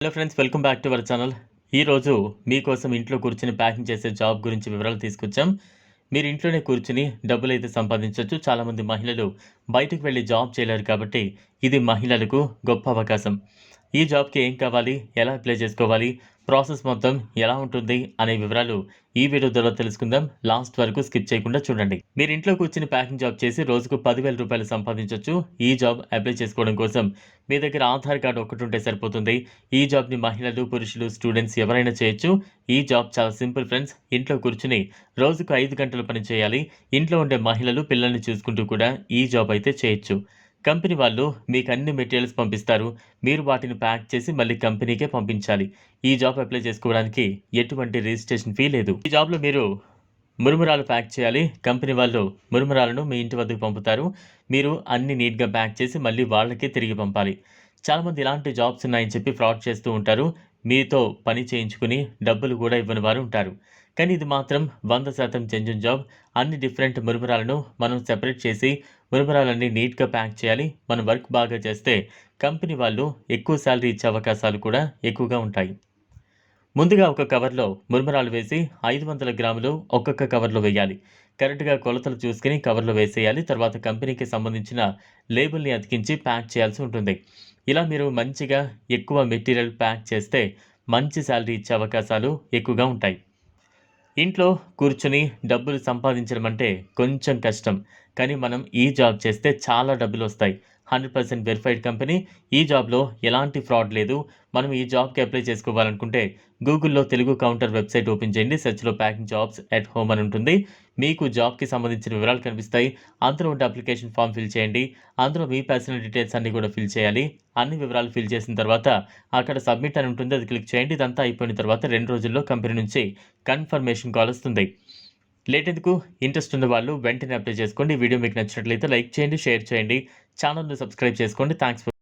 Hello friends, welcome back to our channel. ఈరోజు మీకోసం ఇంట్లో కూర్చొని ప్యాకింగ్ చేసే జాబ్ గురించి వివరాలు తీసుకొచ్చాం. మీరు ఇంట్లోనే కూర్చొని డబ్బులైతే సంపాదించొచ్చు. చాలామంది మహిళలు బయటకు వెళ్లి జాబ్ చేయలేరు కాబట్టి ఇది మహిళలకు గొప్ప అవకాశం. ఈ జాబ్‌కి ఏం కావాలి? ఎలా అప్లై చేసుకోవాలి? ప్రాసెస్ మొత్తం ఎలా ఉంటుంది? అనే వివరాలు ఈ వీడియో ద్వారా తెలుసుకుందాం. లాస్ట్ వరకు స్కిప్ చేయకుండా చూడండి. మీరు ఇంట్లో కూర్చొని ప్యాకింగ్ జాబ్ చేసి రోజుకు రూ. 10,000 సంపాదించొచ్చు. ఈ జాబ్ అప్లై చేసుకోవడం కోసం మీ దగ్గర ఆధార్ కార్డ్ ఒక్కటి ఉంటే సరిపోతుంది. ఈ జాబ్‌ని మహిళలు, పురుషులు, స్టూడెంట్స్ ఎవరైనా చేయొచ్చు. ఈ జాబ్ చాలా సింపుల్ ఫ్రెండ్స్. ఇంట్లో కూర్చొని రోజుకు 5 గంటలు పని చేయాలి. ఇంట్లో ఉండే మహిళలు పిల్లల్ని చూసుకుంటూ కూడా ఈ జాబ్ అయితే చేయొచ్చు. కంపెనీ వాళ్ళు మీకు అన్ని మెటీరియల్స్ పంపిస్తారు. మీరు వాటిని ప్యాక్ చేసి మళ్ళీ కంపెనీకే పంపించాలి. ఈ జాబ్ అప్లై చేసుకోవడానికి ఎటువంటి రిజిస్ట్రేషన్ ఫీ లేదు. ఈ జాబ్‌లో మీరు మురుమురాలు ప్యాక్ చేయాలి. కంపెనీ వాళ్ళు మురుమురాలను మీ ఇంటి వద్దకు పంపుతారు. మీరు అన్ని నీట్‌గా ప్యాక్ చేసి మళ్ళీ వాళ్ళకే తిరిగి పంపాలి. చాలామంది ఇలాంటి జాబ్స్ ఉన్నాయని చెప్పి ఫ్రాడ్ చేస్తూ ఉంటారు. మీతో పని చేయించుకుని డబ్బులు కూడా ఇవ్వని వారు ఉంటారు. కానీ ఇది మాత్రం 100% జెన్యూన్ జాబ్. అన్ని డిఫరెంట్ మురుమురాలను మనం సెపరేట్ చేసి మురుమురాలన్నీ నీట్‌గా ప్యాక్ చేయాలి. మనం వర్క్ బాగా చేస్తే కంపెనీ వాళ్ళు ఎక్కువ సాలరీ ఇచ్చే అవకాశాలు కూడా ఎక్కువగా ఉంటాయి. ముందుగా ఒక కవర్‌లో మురుమురాలు వేసి 500 గ్రాములు ఒక్కొక్క కవర్‌లో వేయాలి. కరెక్ట్‌గా కొలతలు చూసుకొని కవర్‌లో వేసేయాలి. తర్వాత కంపెనీకి సంబంధించిన లేబుల్‌ని అతికించి ప్యాక్ చేయాల్సి ఉంటుంది. ఇలా మీరు మంచిగా ఎక్కువ మెటీరియల్ ప్యాక్ చేస్తే మంచి సాలరీ ఇచ్చే అవకాశాలు ఎక్కువగా ఉంటాయి. ఇంట్లో కూర్చొని డబ్బులు సంపాదించడం అంటే కొంచెం కష్టం. కానీ మనం ఈ జాబ్ చేస్తే చాలా డబ్బులొస్తాయి. 100% వెరిఫైడ్ కంపెనీ. ఈ జాబ్‌లో ఎలాంటి ఫ్రాడ్ లేదు. మనం ఈ జాబ్‌కి అప్లై చేసుకోవాలనుకుంటే గూగుల్‌లో తెలుగు కౌంటర్ వెబ్‌సైట్ ఓపెన్ చేయండి. సెర్చ్‌లో ప్యాకింగ్ జాబ్స్ ఎట్ హోమ్ అని ఉంటుంది. మీకు జాబ్‌కి సంబంధించిన వివరాలు కనిపిస్తాయి. అందులో ఉండే అప్లికేషన్ ఫార్మ్ ఫిల్ చేయండి. అందులో మీ పర్సనల్ డీటెయిల్స్ అన్నీ కూడా ఫిల్ చేయాలి. అన్ని వివరాలు ఫిల్ చేసిన తర్వాత అక్కడ సబ్మిట్ అని ఉంటుంది. అది క్లిక్ చేయండి. ఇదంతా అయిపోయిన తర్వాత 2 రోజుల్లో కంపెనీ నుంచి కన్ఫర్మేషన్ కాల్ వస్తుంది. లేట్ ఎందుకు? ఇంట్రెస్ట్ ఉన్న వాళ్ళు వెంటనే అప్లై చేసుకోండి. ఈ వీడియో మీకు నచ్చినట్లయితే లైక్ చేయండి, షేర్ చేయండి. ఛానల్‌ని సబ్స్క్రైబ్ చేసుకోండి. Thanks for